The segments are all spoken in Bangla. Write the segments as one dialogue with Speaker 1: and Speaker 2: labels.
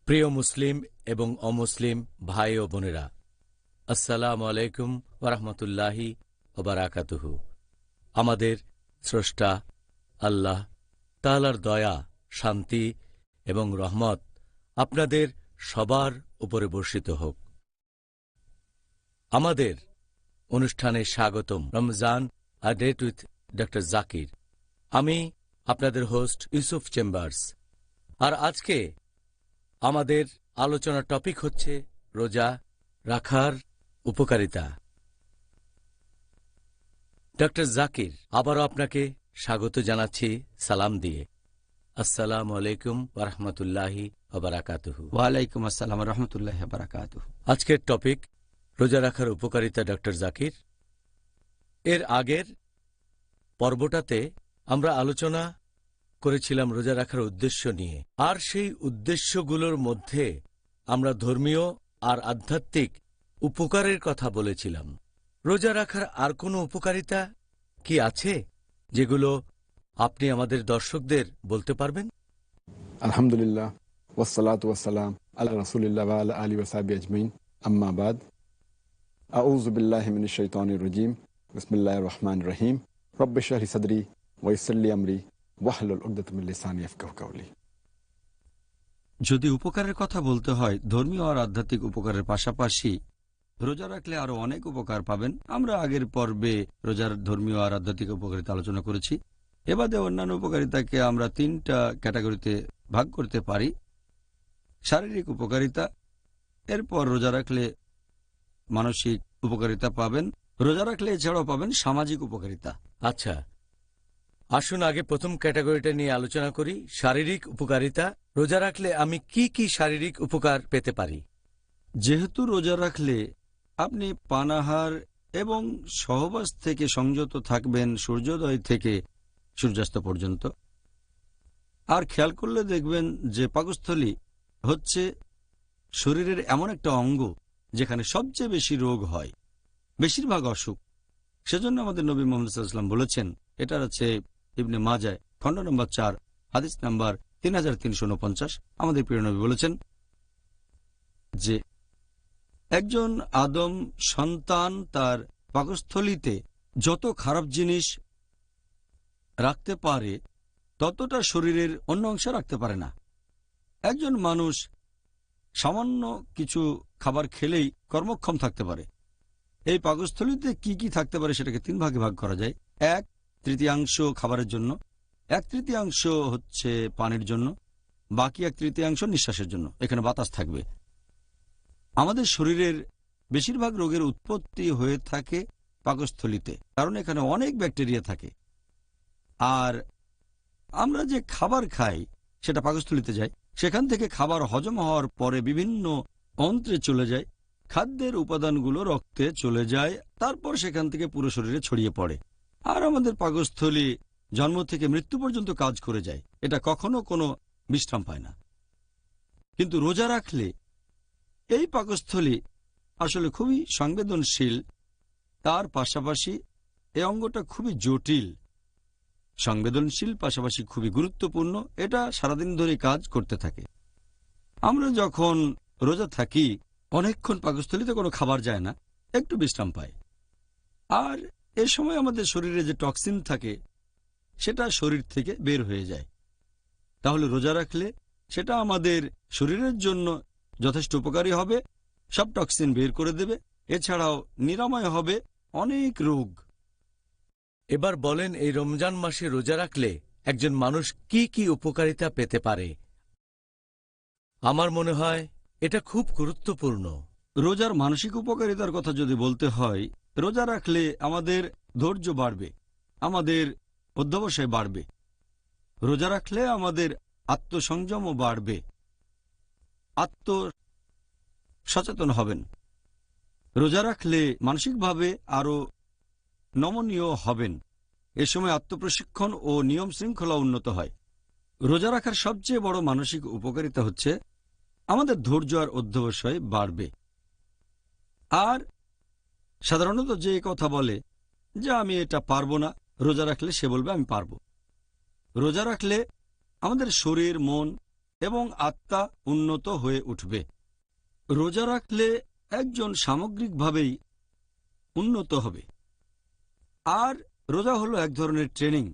Speaker 1: প্রিয় মুসলিম এবং অমুসলিম ভাই ও বোনেরা, আসসালামু আলাইকুম ওয়া রাহমাতুল্লাহি ওয়া বারাকাতুহু। আমাদের স্রষ্টা আল্লাহ তাআলার দয়া, শান্তি এবং রহমত আপনাদের সবার উপরে বর্ষিত হোক। আমাদের অনুষ্ঠানে স্বাগতম। Ramzan a date with doctor Zakir. আমি আপনাদের হোস্ট ইউসুফ চেম্বার্স। আর আজকে আমাদের আলোচনার টপিক হচ্ছে রোজা রাখার উপকারিতা। ডক্টর জাকির, আবারও আপনাকে স্বাগত জানাচ্ছি সালাম দিয়ে। আসসালামু আলাইকুম ওয়া রাহমাতুল্লাহি ওয়া বারাকাতুহু।
Speaker 2: ওয়ালাইকুম আসসালাম ওয়া রাহমাতুল্লাহি ওয়া বারাকাতুহু।
Speaker 1: আজকের টপিক রোজা রাখার উপকারিতা। ডক্টর জাকির, এর আগের পর্বটাতে আমরা আলোচনা করেছিলাম রোজা রাখার উদ্দেশ্য নিয়ে, আর সেই উদ্দেশ্যগুলোর মধ্যে আমরা ধর্মীয় আর আধ্যাত্মিক উপকারের কথা বলেছিলাম। রোজা রাখার আর কোনো উপকারিতা কি আছে যেগুলো আপনি আমাদের দর্শকদের বলতে পারবেন?
Speaker 3: আলহামদুলিল্লাহ, ওয়াসসালাতু ওয়াসসালাম আলা রাসূলিল্লাহ ওয়া আলা আলিহি ওয়া সাহবিহি আজমাইন, আম্মা বাদ। আউযু বিল্লাহি মিনাশ শাইতানির রাজীম। বিসমিল্লাহির রহমানির রহিম। রব্বি ইশরাহ লি সাদরি ওয়া ইয়াসসির লি আমরি ওয়াহলুল উকদাতাম মিন লিসানি ইয়াফকাহু কাওলি।
Speaker 2: যদি উপকারের কথা বলতে হয়, ধর্মীয় আর আধ্যাত্মিক উপকারের পাশাপাশি রোজা রাখলে আরো অনেক উপকার পাবেন। আমরা আগের পর্বে রোজার ধর্মীয় আর আধ্যাত্মিক উপকারিতা আলোচনা করেছি। এবারে অন্যান্য উপকারিতাকে আমরা তিনটা ক্যাটাগরিতে ভাগ করতে পারি। শারীরিক উপকারিতা, এরপর রোজা রাখলে মানসিক উপকারিতা পাবেন, রোজা রাখলে এছাড়াও পাবেন সামাজিক উপকারিতা।
Speaker 1: আচ্ছা, আসুন আগে প্রথম ক্যাটাগরিটা নিয়ে আলোচনা করি, শারীরিক উপকারিতা। রোজা রাখলে আমি কি কি শারীরিক উপকার পেতে পারি?
Speaker 2: যেহেতু রোজা রাখলে আপনি পানাহার এবং সহবাস থেকে সংযত থাকবেন সূর্যোদয় থেকে সূর্যাস্ত পর্যন্ত। আর খেয়াল করলে দেখবেন যে পাকস্থলী হচ্ছে শরীরের এমন একটা অঙ্গ যেখানে সবচেয়ে বেশি রোগ হয়, বেশিরভাগ অসুখ। সেজন্য আমাদের নবী মুহাম্মদ সাল্লাল্লাহু আলাইহি ওয়াসাল্লাম বলেছেন, এটা আছে ইবনে মাজাহ খণ্ড নম্বর 4 হাদিস নাম্বার 3349। আমাদের প্রিয় নবী বলেছেন যে একজন আদম সন্তান তার পাকস্থলীতে যত খারাপ জিনিস রাখতে পারে ততটা শরীরের অন্য অংশে রাখতে পারে না। একজন মানুষ সামান্য কিছু খাবার খেলেই কর্মক্ষম থাকতে পারে। এই পাকস্থলীতে কি কি থাকতে পারে সেটাকে তিন ভাগে ভাগ করা যায়। 1/3 খাবারের জন্য, 1/3 হচ্ছে পানির জন্য, বাকি 1/3 নিঃশ্বাসের জন্য। এখানে বাতাস থাকবে। আমাদের শরীরের বেশিরভাগ রোগের উৎপত্তি হয়ে থাকে পাকস্থলীতে, কারণ এখানে অনেক ব্যাকটেরিয়া থাকে। আর আমরা যে খাবার খাই সেটা পাকস্থলীতে যায়, সেখান থেকে খাবার হজম হওয়ার পরে বিভিন্ন অন্ত্রে চলে যায়, খাদ্যের উপাদানগুলো রক্তে চলে যায়, তারপর সেখান থেকে পুরো শরীরে ছড়িয়ে পড়ে। আর আমাদের পাকস্থলী জন্ম থেকে মৃত্যু পর্যন্ত কাজ করে যায়, এটা কখনো কোনো বিশ্রাম পায় না। কিন্তু রোজা রাখলে এই পাকস্থলী আসলে খুবই সংবেদনশীল, তার পাশাপাশি এই অঙ্গটা খুবই জটিল। সংবেদনশীল পাশাপাশি খুবই গুরুত্বপূর্ণ, এটা সারাদিন ধরে কাজ করতে থাকে। আমরা যখন রোজা থাকি অনেকক্ষণ পাকস্থলীতে কোনো খাবার যায় না, একটু বিশ্রাম পাই। আর এ সময় আমাদের শরীরে যে টক্সিন থাকে সেটা শরীর থেকে বের হয়ে যায়। তাহলে রোজা রাখলে সেটা আমাদের শরীরের জন্য যথেষ্ট উপকারী হবে, সব টক্সিন বের করে দেবে, এছাড়াও নিরাময় হবে অনেক রোগ।
Speaker 1: এবার বলেন, এই রমজান মাসে রোজা রাখলে একজন মানুষ কি কি উপকারিতা পেতে পারে? আমার মনে হয় এটা খুব গুরুত্বপূর্ণ।
Speaker 2: রোজার মানসিক উপকারিতার কথা যদি বলতে হয়, রোজা রাখলে আমাদের ধৈর্য বাড়বে, আমাদের অধ্যবসায় বাড়বে। রোজা রাখলে আমাদের আত্মসংযমও বাড়বে, আত্মসচেতন হবেন। রোজা রাখলে মানসিকভাবে আরো নমনীয় হবেন। এ সময় আত্মপ্রশিক্ষণ ও নিয়ম শৃঙ্খলা উন্নত হয়। রোজা রাখার সবচেয়ে বড় মানসিক উপকারিতা হচ্ছে আমাদের ধৈর্য আর অধ্যবসায় বাড়বে। আর সাধারণত যে কথা বলে যে আমি এটা পারবো না, রোজা রাখলে সে বলবে আমি পারবো। রোজা রাখলে আমাদের শরীর, মন এবং আত্মা উন্নত হয়ে উঠবে। রোজা রাখলে একজন সামগ্রিকভাবেই উন্নত হবে। আর রোজা হলো এক ধরনের ট্রেনিং।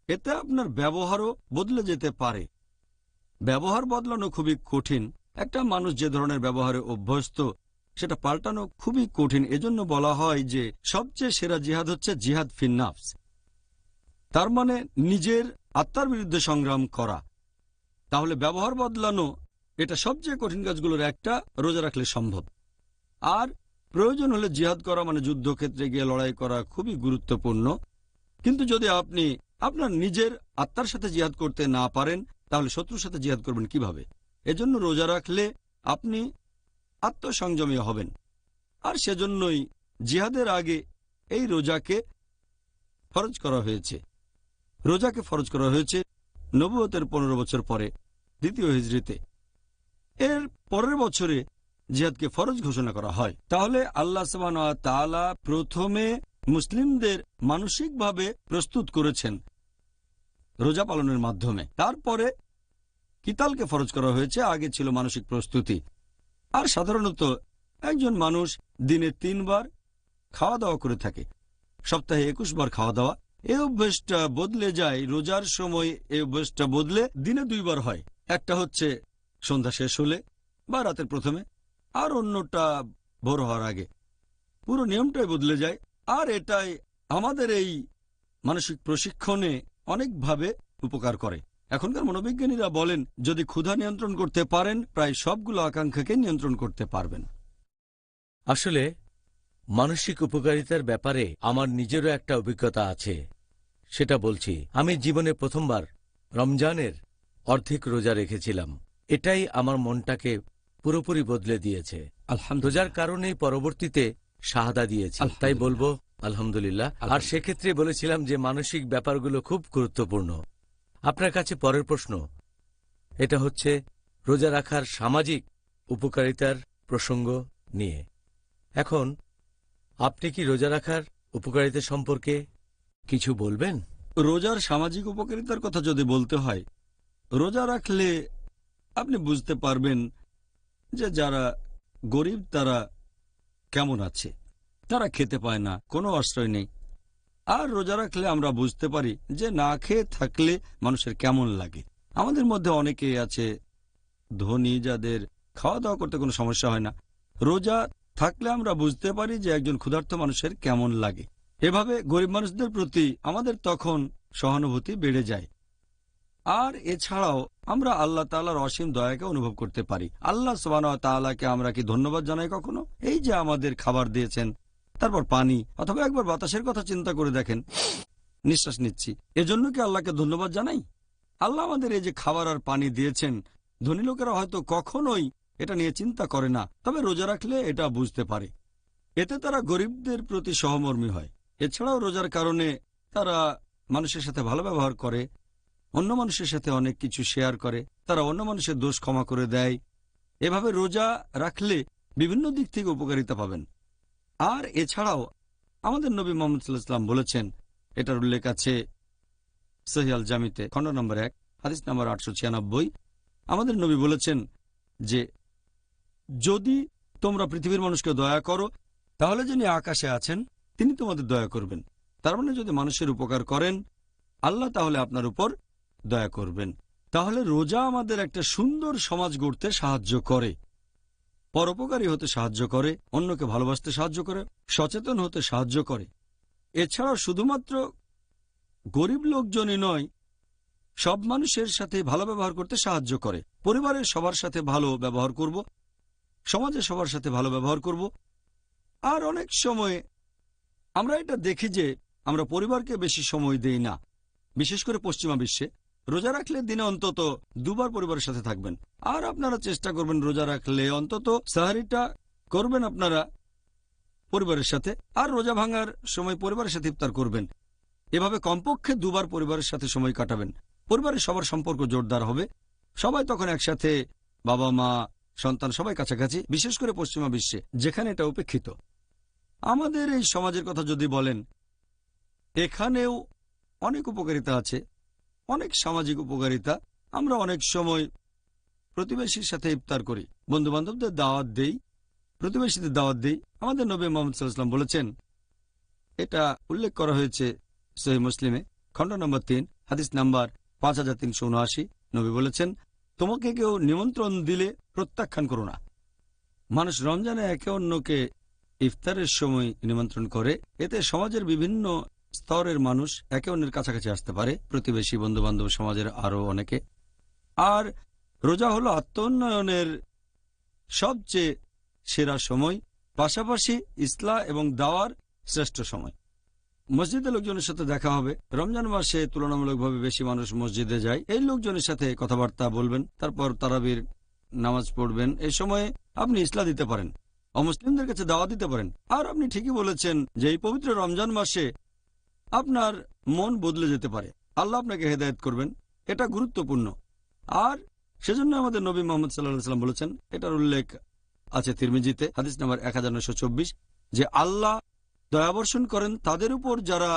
Speaker 2: এতে আপনার ব্যবহারও বদলে যেতে পারে। ব্যবহার বদলানো খুবই কঠিন। একটা মানুষ যে ধরনের ব্যবহারে অভ্যস্ত সেটা পাল্টানো খুবই কঠিন। এজন্য বলা হয় যে সবচেয়ে সেরা জিহাদ হচ্ছে জিহাদ ফিন নাফস, তার মানে নিজের আত্মার বিরুদ্ধে সংগ্রাম করা। তাহলে ব্যবহার বদলানো এটা সবচেয়ে কঠিন কাজগুলোর একটা, রোজা রাখলে সম্ভব। আর প্রয়োজন হলে জিহাদ করা মানে যুদ্ধক্ষেত্রে গিয়ে লড়াই করা খুবই গুরুত্বপূর্ণ। কিন্তু যদি আপনি আপনার নিজের আত্মার সাথে জিহাদ করতে না পারেন তাহলে শত্রুর সাথে জিহাদ করবেন কিভাবে? এজন্য রোজা রাখলে আপনি আত্মসংযমী হবেন। আর সেজন্যই জিহাদের আগে এই রোজাকে ফরজ করা হয়েছে। রোজাকে ফরজ করা হয়েছে নবুয়তের 15 বছর পরে, দ্বিতীয় হিজরিতে। এর পরের বছরে জিহাদকে ফরজ ঘোষণা করা হয়। তাহলে আল্লাহ সুবহানাহু ওয়া তাআলা প্রথমে মুসলিমদের মানসিকভাবে প্রস্তুত করেছেন রোজা পালনের মাধ্যমে। তারপরে কিতালকে ফরজ করা হয়েছে, আগে ছিল মানসিক প্রস্তুতি। আর সাধারণত একজন মানুষ দিনে 3 বার খাওয়া দাওয়া করে থাকে, সপ্তাহে 21 বার খাওয়া দাওয়া। এই অভ্যেসটা বদলে যায় রোজার সময়। এই অভ্যেসটা বদলে দিনে 2 বার হয়। একটা হচ্ছে সন্ধ্যা শেষ হলে বা রাতের প্রথমে, আর অন্যটা ভোর হওয়ার আগে। পুরো নিয়মটাই বদলে যায়। আর এটাই আমাদের এই মানসিক প্রশিক্ষণে অনেকভাবে উপকার করে। এখনকার মনোবিজ্ঞানীরা বলেন যদি ক্ষুধা নিয়ন্ত্রণ করতে পারেন প্রায় সবগুলো আকাঙ্ক্ষাকে নিয়ন্ত্রণ করতে পারবেন।
Speaker 1: আসলে মানসিক উপকারিতার ব্যাপারে আমার নিজেরও একটা অভিজ্ঞতা আছে, সেটা বলছি। আমি জীবনে প্রথমবার রমজানের অর্ধেক রোজা রেখেছিলাম। এটাই আমার মনটাকে পুরোপুরি বদলে দিয়েছে। রোজার কারণেই পরবর্তীতে শাহাদা দিয়েছি, তাই বলবো আলহামদুলিল্লাহ। আর সেক্ষেত্রে বলেছিলাম যে মানসিক ব্যাপারগুলো খুব গুরুত্বপূর্ণ। আপনার কাছে পরের প্রশ্ন, এটা হচ্ছে রোজা রাখার সামাজিক উপকারিতার প্রসঙ্গ নিয়ে। এখন আপনি কি রোজা রাখার উপকারিতা সম্পর্কে কিছু বলবেন?
Speaker 2: রোজার সামাজিক উপকারিতার কথা যদি বলতে হয়, রোজা রাখলে আপনি বুঝতে পারবেন যে যারা গরিব তারা কেমন আছে। তারা খেতে পায় না, কোনো আশ্রয় নেই। আর রোজা রাখলে আমরা বুঝতে পারি যে না খেয়ে থাকলে মানুষের কেমন লাগে। আমাদের মধ্যে অনেকেই আছে ধনী, যাদের খাওয়া দাওয়া করতে কোনো সমস্যা হয় না। রোজা থাকলে আমরা বুঝতে পারি যে একজন ক্ষুধার্ত মানুষের কেমন লাগে। এভাবে গরিব মানুষদের প্রতি আমাদের তখন সহানুভূতি বেড়ে যায়। আর এছাড়াও আমরা আল্লাহ তাআলার অসীম দয়াকে অনুভব করতে পারি। আল্লাহ সুবহানাহু ওয়া তাআলাকে আমরা কি ধন্যবাদ জানাই কখনো? এই যে আমাদের খাবার দিয়েছেন, তারপর পানি, অথবা একবার বাতাসের কথা চিন্তা করে দেখেন, নিঃশ্বাস নিচ্ছি, এজন্য কি আল্লাহকে ধন্যবাদ জানাই? আল্লাহ আমাদের এই যে খাবার আর পানি দিয়েছেন, ধনী লোকেরা হয়তো কখনোই এটা নিয়ে চিন্তা করে না, তবে রোজা রাখলে এটা বুঝতে পারে। এতে তারা গরিবদের প্রতি সহমর্মী হয়। এছাড়াও রোজার কারণে তারা মানুষের সাথে ভালো ব্যবহার করে, অন্য মানুষের সাথে অনেক কিছু শেয়ার করে, তারা অন্য মানুষের দোষ ক্ষমা করে দেয়। এভাবে রোজা রাখলে বিভিন্ন দিক থেকে উপকারিতা পাবেন। আর এছাড়াও আমাদের নবী মুহাম্মদ সাল্লাল্লাহু আলাইহি ওয়াসাল্লাম বলেছেন, এটার উল্লেখ আছে সহিহ আল জামিতে, খণ্ড নম্বর 1, হাদিস নম্বর 896। আমাদের নবী বলেছেন যে যদি তোমরা পৃথিবীর মানুষকে দয়া করো তাহলে যিনি আকাশে আছেন তিনি তোমাদের দয়া করবেন। তার মানে যদি মানুষের উপকার করেন আল্লাহ তাহলে আপনার উপর দয়া করবেন। তাহলে রোজা আমাদের একটা সুন্দর সমাজ গড়তে সাহায্য করে, পরোপকারী হতে সাহায্য করে, অন্যকে ভালোবাসতে সাহায্য করে, সচেতন হতে সাহায্য করে। এছাড়াও শুধুমাত্র গরিব লোকজনই নয়, সব মানুষের সাথে ভালো ব্যবহার করতে সাহায্য করে। পরিবারের সবার সাথে ভালো ব্যবহার করব, সমাজে সবার সাথে ভালো ব্যবহার করব। আর অনেক সময় আমরা এটা দেখি যে আমরা পরিবারকে বেশি সময় দেই না, বিশেষ করে পশ্চিমা বিশ্বে। রোজা রাখলে দিনে অন্তত 2 বার পরিবারের সাথে থাকবেন। আর আপনারা চেষ্টা করবেন রোজা রাখলে অন্তত সাহারিটা করবেন আপনারা পরিবারের সাথে, আর রোজা ভাঙার সময় পরিবারের সাথে ইফতার করবেন। এভাবে কমপক্ষে 2 বার পরিবারের সাথে সময় কাটাবেন। পরিবারের সবার সম্পর্ক জোরদার হবে, সবাই তখন একসাথে, বাবা মা সন্তান সবাই কাছাকাছি, বিশেষ করে পশ্চিমা বিশ্বে যেখানে এটা উপেক্ষিত। আমাদের এই সমাজের কথা যদি বলেন, এখানেও অনেক উপকারিতা আছে, অনেক সামাজিক উপকারিতা। আমরা অনেক সময় প্রতিবেশীর সাথে ইফতার করি, বন্ধু বান্ধবদের দাওয়াত দেই, প্রতিবেশীদের দাওয়াত দেই। আমাদের নবী মুহাম্মদ সাল্লাল্লাহু আলাইহি ওয়াসাল্লাম বলেছেন, এটা উল্লেখ করা হয়েছে সহিহ মুসলিমে, খণ্ড নম্বর 3, হাদিস নাম্বার 5379। নবী বলেছেন, তোমাকে কেউ নিমন্ত্রণ দিলে প্রত্যাখ্যান করো না। মানুষ রমজানে একে অন্যকে ইফতারের সময় নিমন্ত্রণ করে, এতে সমাজের বিভিন্ন স্তরের মানুষ একে অন্যের কাছাকাছি আসতে পারে, প্রতিবেশী, বন্ধু বান্ধব, সমাজের আরও অনেকে। আর রোজা হলো আত্মোন্নয়নের সবচেয়ে সেরা সময়, পাশাপাশি ইসলাহ এবং দাওয়ার শ্রেষ্ঠ সময়। মসজিদে লোকজনের সাথে দেখা হবে। রমজান মাসে তুলনামূলকভাবে বেশি মানুষ মসজিদে যায়। এই লোকজনের সাথে কথাবার্তা বলবেন, তারপর তারাবির নামাজ পড়বেন। এই সময়ে আপনি ইসলাহ দিতে পারেন, অমুসলিমদের কাছে দাওয়াত দিতে পারেন। আর আপনি ঠিকই বলেছেন যে এই পবিত্র রমজান মাসে আপনার মন বদলে যেতে পারে, আল্লাহ আপনাকে হেদায়েত করবেন। এটা গুরুত্বপূর্ণ। আর সেজন্য আমাদের নবী মুহাম্মদ সাল্লাল্লাহু আলাইহি ওয়াসাল্লাম বলেছেন, এটার উল্লেখ আছে তিরমিজিতে, হাদিস নাম্বার 1924, যে আল্লাহ দয়াবর্ষণ করেন তাদের উপর যারা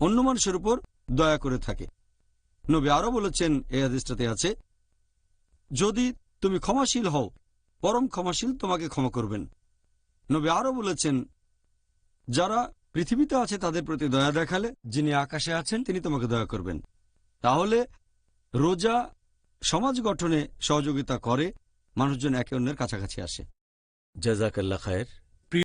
Speaker 2: অন্য মানুষের উপর দয়া করে থাকে। নবী আরো বলেছেন, এই হাদিসটাতে আছে, যদি তুমি ক্ষমাশীল হও, পরম ক্ষমাশীল তোমাকে ক্ষমা করবেন। নবী আরো বলেছেন, যারা পৃথিবীতে আছে তাদের প্রতি দয়া দেখালে যিনি আকাশে আছেন তিনি তোমাকে দয়া করবেন। তাহলে রোজা সমাজ গঠনে সহযোগিতা করে, মানুষজন একে অন্যের কাছাকাছি আসে।
Speaker 1: জাযাকাল্লাহ খায়ের।